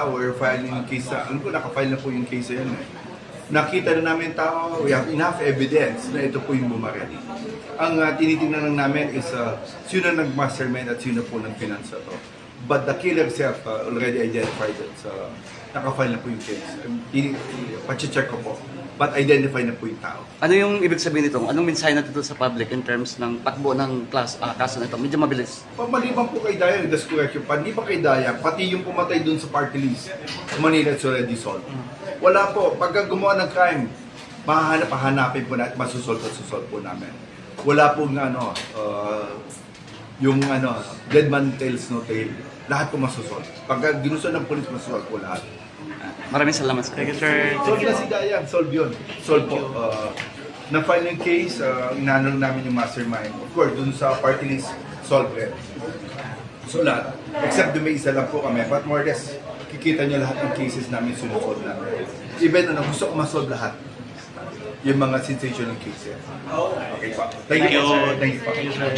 tao, we're filing yung case na, alam ko, nakafile na po yung case na yun eh. Nakita na namin tao, we have enough evidence na ito po yung bumaril. Ang tinitingnan lang namin is sino nag-mastermind at sino po nag-finance to. But the killer self already identified it. So, nakafile na po yung case. Pache-check ko po. But identify na po yung tao. Ano yung ibig sabihin nito? Anong mensahe natin sa public in terms ng takbo ng kaso na ito? Medyo mabilis. Maliban po kay Daya, that's correct yung hindi pa kay Daya, pati yung pumatay dun sa party list, sa Manila, it's already solved. Wala po, pagka gumawa ng crime, hahanapin po natin, masusolve at susolve po namin. Wala pong dead man tells no tale. Lahat po masusolve. Pagka ginusto ng police, masusolve po lahat. Maraming salamat sir. Thank you, sir. Solve na si Daya, solve yun. Solve po. Na-file yung case, inaano namin yung mastermind. Of course, dun sa party list, solve rin. So lahat. Except may isa lang po kami. But more or less, kikita nyo lahat ng cases namin sinusolve namin. Even gusto ko masolve lahat. Yung mga sensational cases. Okay pa. Thank you. Thank you.